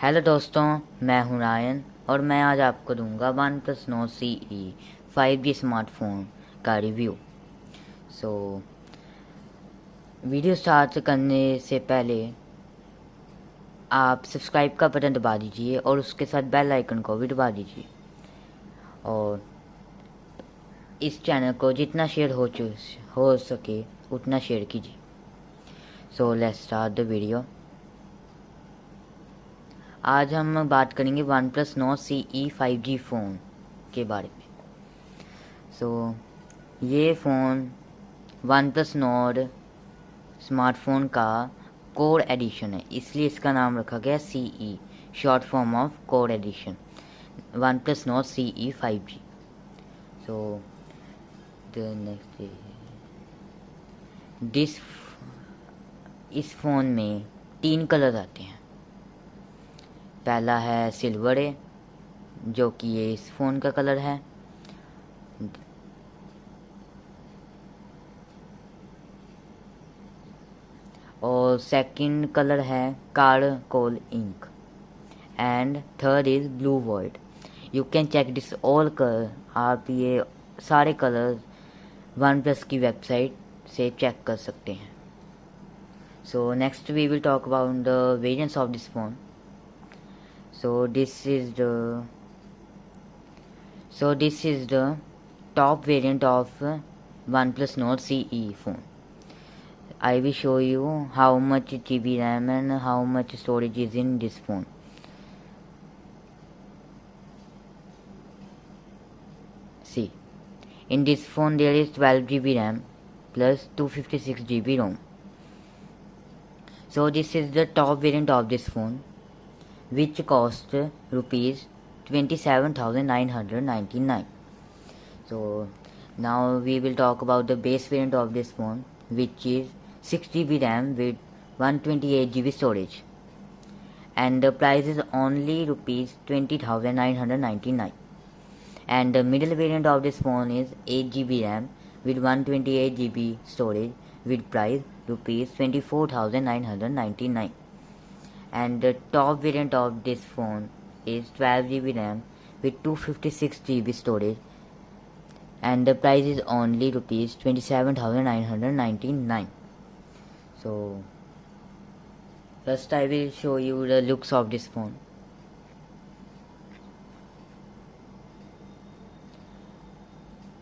Hello दोस्तों, मैं हूं रायन और मैं आज आपको दूंगा OnePlus Nord CE 5G smartphone का रिव्यू। वीडियो स्टार्ट करने से पहले आप सब्सक्राइब का बटन दबा दीजिए और उसके साथ बेल आइकन को भी दबा दीजिए और इस चैनल को जितना शेयर हो सके उतना शेयर कीजिए। So let's start the video. आज हम बात करेंगे OnePlus Nord CE 5G phone के बारे में। ये फ़ोन OnePlus Nord स्मार्टफोन का कोर एडिशन है, इसलिए इसका नाम रखा गया CE, short form of core edition, OnePlus Nord CE 5G। The next इस फ़ोन में 3 कलर आते हैं। पहला है सिल्वर है, जो कि ये इस फ़ोन का कलर है। और सेकंड कलर है charcoal ink and third is blue void. You can check this all colour. आप ये सारे कलर OnePlus की वेबसाइट से चेक कर सकते हैं। So next we will talk about the variants of this phone. This is the top variant of OnePlus Nord CE phone. I will show you how much GB RAM and how much storage is in this phone. See, in this phone there is 12 GB RAM plus 256 GB ROM. So this is the top variant of this phone, which costs rupees 27,999. So now we will talk about the base variant of this phone, which is 6 GB RAM with 128 GB storage, and the price is only rupees 20,999. And the middle variant of this phone is 8 GB RAM with 128 GB storage with price rupees 24,999. And the top variant of this phone is 12 GB RAM with 256 GB storage, and the price is only rupees 27,999. So first I will show you the looks of this phone.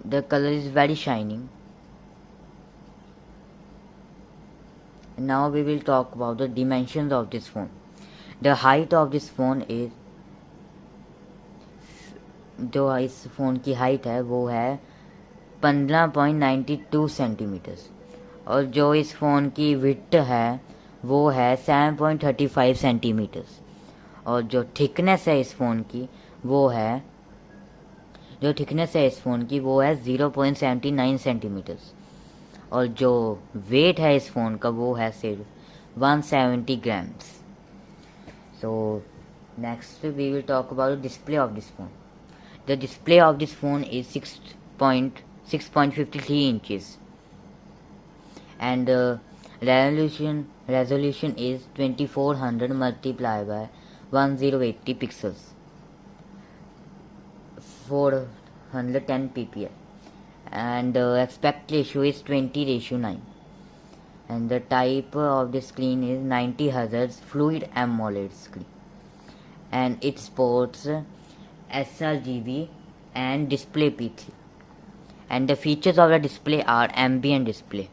The color is very shining. Now we will talk about the dimensions of this phone. The height of this phone is, जो इस phone की height है वो है 15.92 centimetres, और जो इस phone की विड्थ है वो है 7.35 सेंटीमीटर्स, और जो थिकनेस है इस फ़ोन की वो है 0.79 सेंटीमीटर्स, और जो वेट है इस फ़ोन का वो है सिर्फ 170 grams. So next we will talk about display of this phone. The display of this phone is 6.53 inches, and the resolution is 2400 multiplied by 1080 pixels, 410 ppi, and the aspect ratio is 20:9, and the type of the screen is 90 Hz fluid AMOLED screen, and it supports sRGB and display P3, and the features of the display are ambient display.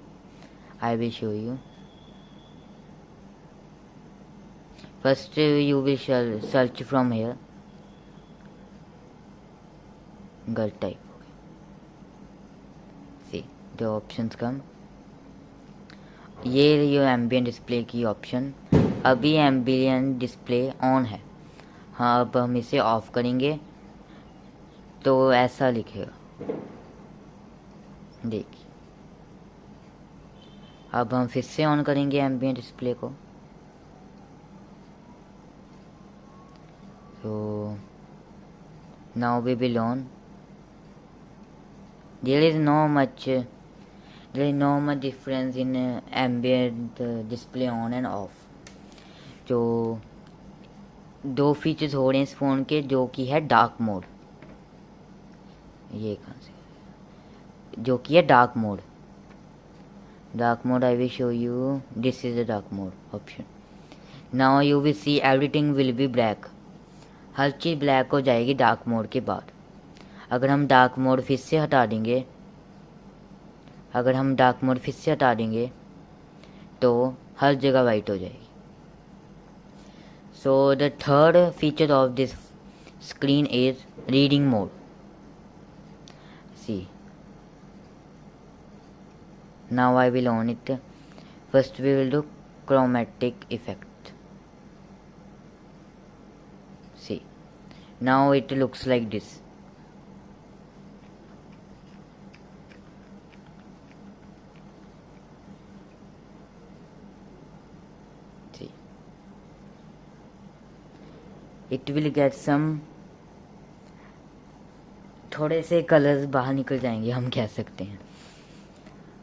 I will show you. First you will search from here girl type. See the options come. ये ambient display की option. अभी ambient display on है। हाँ, अब हम इसे of करेंगे तो ऐसा लिखेगा, देखिए। अब हम फिर से ऑन करेंगे एम्बिएंट डिस्प्ले को, तो now we will on. There is no much difference in ambient display on and off. जो दो फीचर्स हो रहे हैं इस फ़ोन के, जो कि है डार्क मोड। ये कहाँ से, जो कि है dark mode. Dark mode I will show you, this is the dark mode option. Now you will see everything will be black, her cheese black हो जाएगी डार्क मोड के बाद। अगर हम डार्क मोड फिर से हटा देंगे, तो हर जगह वाइट हो जाएगी। So the third feature of this screen is reading mode. See, now I will on it. First we will do chromatic effect. See, now it looks like this. See, it will get some, थोड़े से colours बाहर निकल जाएंगे हम कह सकते हैं।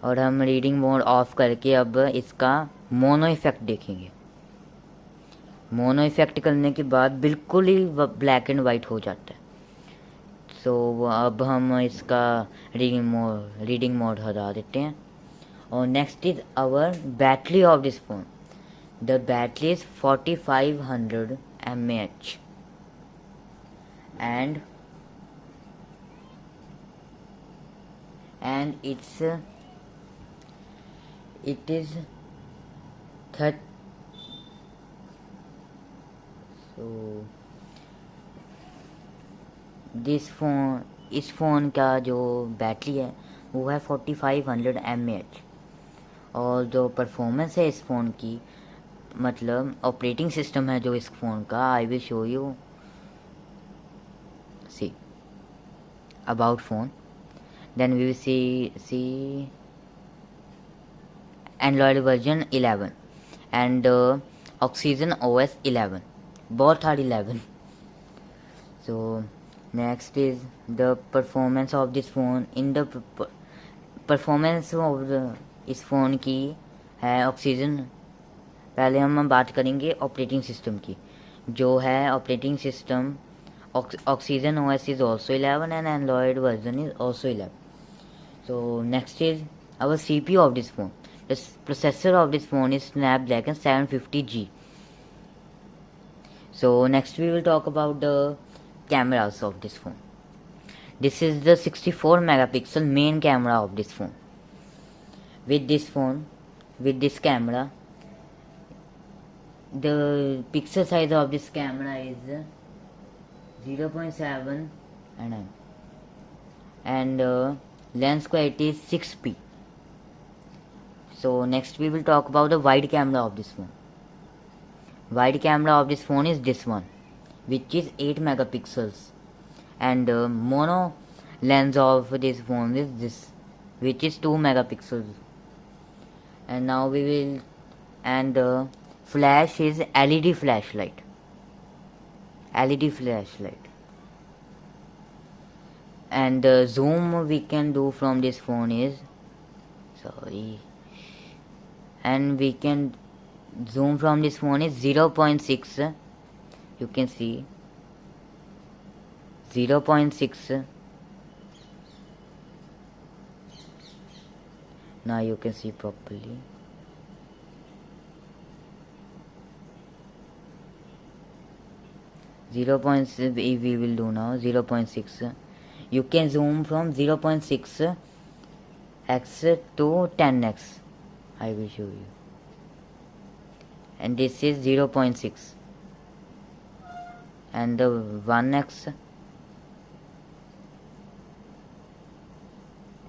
और हम रीडिंग मोड ऑफ करके अब इसका मोनो इफेक्ट देखेंगे। मोनो इफेक्ट करने के बाद बिल्कुल ही ब्लैक एंड वाइट हो जाता है। सो अब हम इसका रीडिंग मोड हटा देते हैं। और next is our battery of this phone. The battery is 4500 mAh and it is so इस फ़ोन का जो बैटरी है वो है 4500 mAh। और जो परफॉर्मेंस है इस फ़ोन की, मतलब ऑपरेटिंग सिस्टम है जो इस फ़ोन का, I will show you. See about phone, then we will see Android version 11 and Oxygen OS 11. Both are 11. So next is the performance of this phone. In the performance of इस phone की है oxygen. पहले हम बात करेंगे operating system की, जो है operating system oxygen OS is also 11 and Android version is also 11. So next is our CPU of this phone. The processor of this phone is Snapdragon 750G. So next we will talk about the cameras of this phone. This is the 64 megapixel main camera of this phone. With this camera, the pixel size of this camera is 0.7 mm and lens quality is 6p. So next we will talk about the wide camera of this phone. Wide camera of this phone is this one, which is 8 megapixels, and mono lens of this phone is this, which is 2 megapixels. And now we will, and flash is LED flashlight. And the zoom we can do from this phone is, and we can zoom from this phone is 0.6. You can see 0.6. Now you can see properly. We will do now 0.6. You can zoom from 0.6x to 10x. I will show you. And this is 0.6 and the 1x,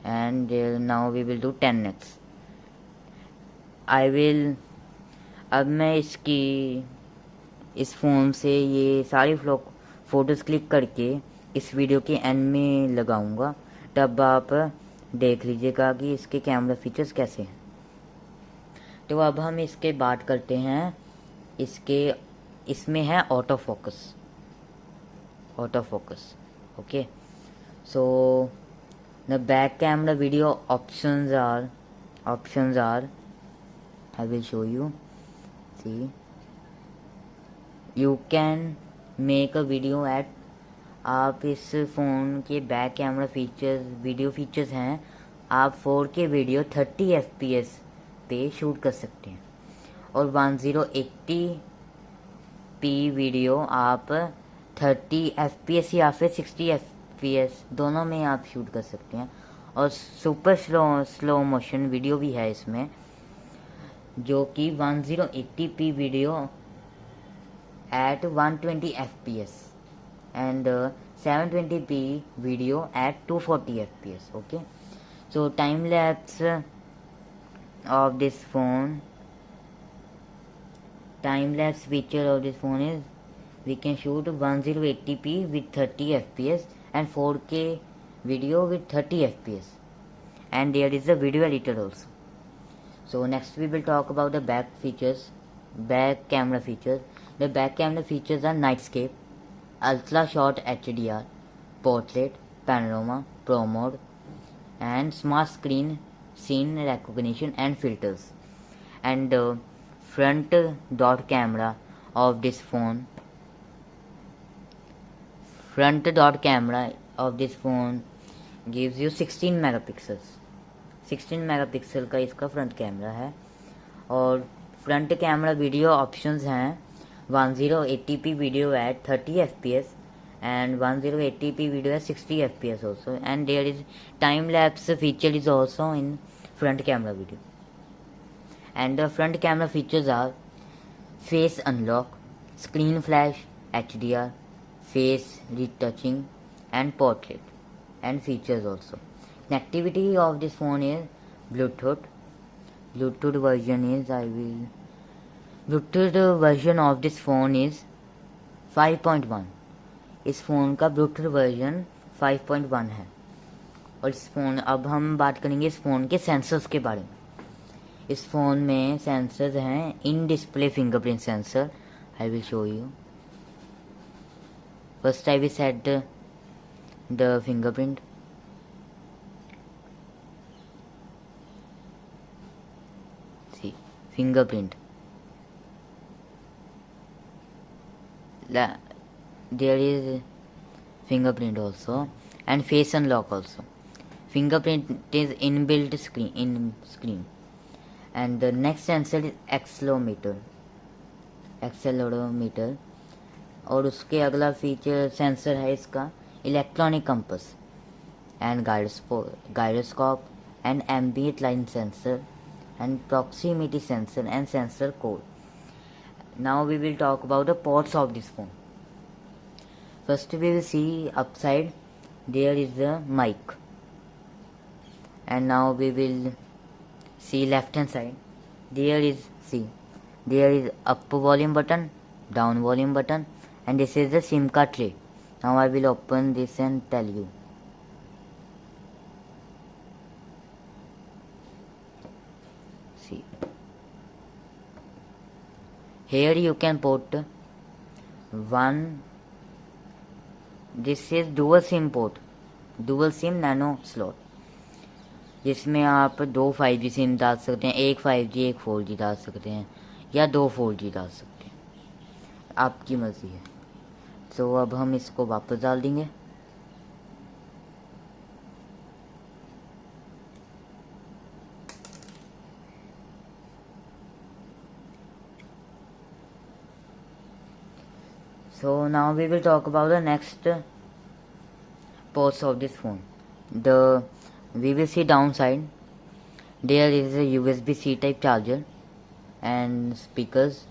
and now we will do 10x. अब मैं इस phone से ये सारी photos click करके इस video के and में लगाऊंगा, तब आप देख लीजिएगा कि इसके कैमरा फीचर्स कैसे हैं। तो अब हम इसके बात करते हैं, इसमें है auto focus. Okay, so the back camera video options are I will show you. See, you can make a video at, आप इस फ़ोन के back camera features, video features हैं, आप 4K वीडियो 30 FPS पे शूट कर सकते हैं, और 1080p वीडियो आप 30 FPS या फिर 60 FPS दोनों में आप शूट कर सकते हैं। और सुपर स्लो मोशन वीडियो भी है इसमें, जो कि 1080p video at 120 fps and 720p video at 240 fps. Okay, so time lapse of this phone, time lapse feature of this phone is we can shoot 1080p with 30 fps and 4K video with 30 fps, and there is a video editor also. So next we will talk about the back features, back camera features. The back camera features are nightscape, ultra short HDR, portrait, panorama, pro mode, and smart screen scene recognition and filters. And the front dot camera of this phone, gives you 16 megapixels. 16 megapixel का इसका front camera है, और front camera video options हैं 1080p video at 30 fps and 1080p video at 60 fps also, and there is time lapse feature is also in front camera video. And the front camera features are face unlock, screen flash, HDR, face retouching, and portrait, and features also. Connectivity of this phone is Bluetooth. Bluetooth version of this phone is 5.1. इस phone का Bluetooth version 5.1 है। और इस phone, अब हम बात करेंगे इस फ़ोन के सेंसर्स के बारे में। इस फ़ोन में सेंसर्स हैं in display fingerprint sensor. I will show you. First I will set the fingerprint. fingerprint, there is fingerprint also, and face unlock also. Fingerprint is inbuilt screen. And the next sensor is accelerometer, और उसके अगला feature sensor है इसका electronic compass and gyroscope and ambient light sensor and proximity sensor and sensor code. Now we will talk about the ports of this phone. First we will see upside, there is the mic, and now we will see left hand side, there is up volume button, down volume button, and this is the SIM card tray. Now I will open this and tell you. See, here you can put one, this is dual SIM port, dual SIM nano slot, जिसमें आप 2 5G SIM डाल सकते हैं, एक 5G एक 4G डाल सकते हैं, या 2 4G डाल सकते हैं, आपकी मर्जी है। तो अब हम इसको वापस डाल देंगे। So now we will talk about the next ports of this phone. We will see downside. There is a USB-C type charger and speakers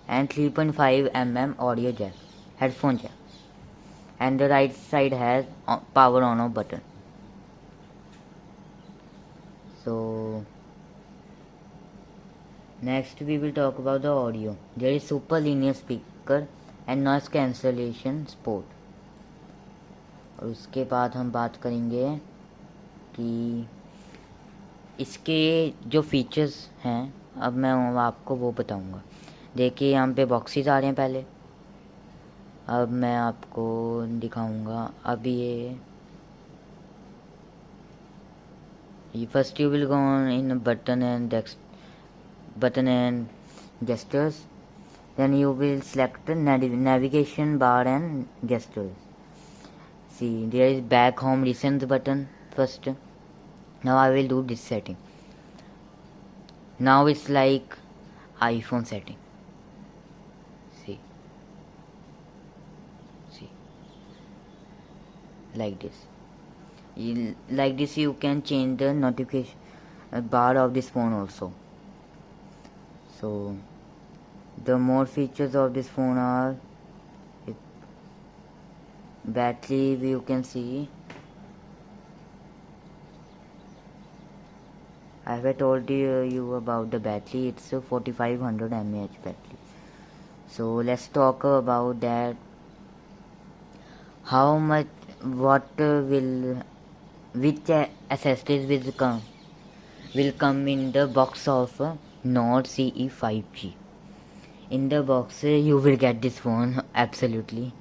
and 3.5 mm audio jack, headphone jack, and the right side has power on off button. So next we will talk about the audio. There is super linear speaker and noise cancellation support. और उसके बाद हम बात करेंगे कि इसके जो features हैं, अब मैं आपको वो बताऊंगा। देखिए यहाँ पे बॉक्सेस आ रहे हैं पहले, अब मैं आपको दिखाऊंगा। अब ये first you will go in button and gestures, then you will select the navigation bar and gestures. See, there is back home recent button first. Now I will do this setting. Now it's like iPhone setting. See, like this. Like this you can change the notification bar of this phone also. So the more features of this phone are battery, you can see. I have told you about the battery. It's a 4500 mAh battery. So let's talk about that. How much, which accessories will come in the box of Nord CE 5G. In the box you will get this phone absolutely.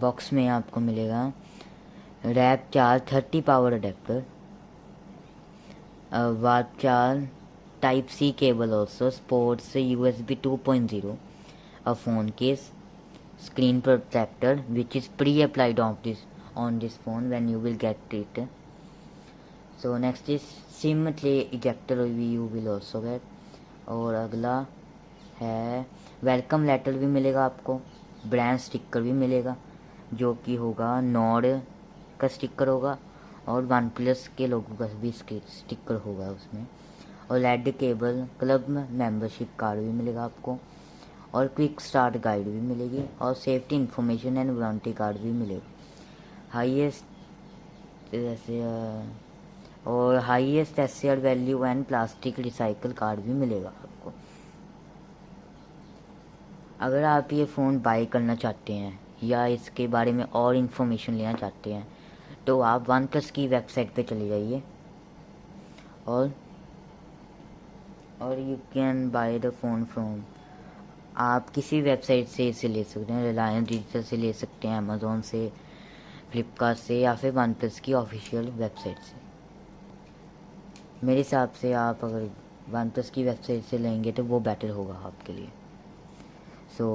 Box में आपको मिलेगा warp charge 30 power adapter, warp charge, type C cable also, sports USB 2.0, a phone case, screen protector which is pre-applied on this phone when you will get it. So next is SIM tray ejector you will also get. और अगला है welcome letter भी मिलेगा आपको, brand sticker भी मिलेगा जो कि होगा नॉर्ड का स्टिकर होगा और वन प्लस के लोगों का भी स्टिकर होगा उसमें, और लेड केबल, क्लब मेंबरशिप कार्ड भी मिलेगा आपको, और क्विक स्टार्ट गाइड भी मिलेगी, और safety information and warranty card भी मिलेगा। Highest SAR value and plastic recycle card भी मिलेगा आपको। अगर आप ये फ़ोन बाय करना चाहते हैं या इसके बारे में और इन्फॉर्मेशन लेना चाहते हैं तो आप वन प्लस की वेबसाइट पे चले जाइए और you can by the phone from, आप किसी वेबसाइट से इसे ले सकते हैं, रिलायंस डिजिटल से ले सकते हैं, अमेज़ोन से, फ्लिपकार्ट से, या फिर वन प्लस की ऑफिशियल वेबसाइट से। मेरे हिसाब से आप अगर वन प्लस की वेबसाइट से लेंगे तो वो बेटर होगा आपके लिए। सो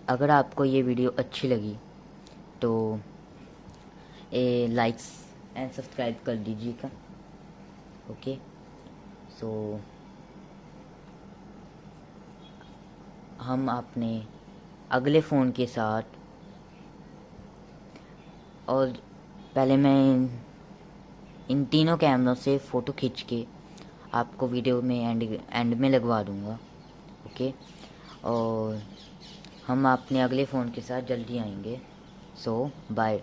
अगर आपको ये वीडियो अच्छी लगी तो लाइक्स एंड सब्सक्राइब कर दीजिएगा। ओके, सो हम अपने अगले फ़ोन के साथ, और पहले मैं इन तीनों कैमरों से फ़ोटो खींच के आपको वीडियो में एंड में लगवा दूँगा। ओके, और हम अपने अगले फ़ोन के साथ जल्दी आएंगे। सो बाय।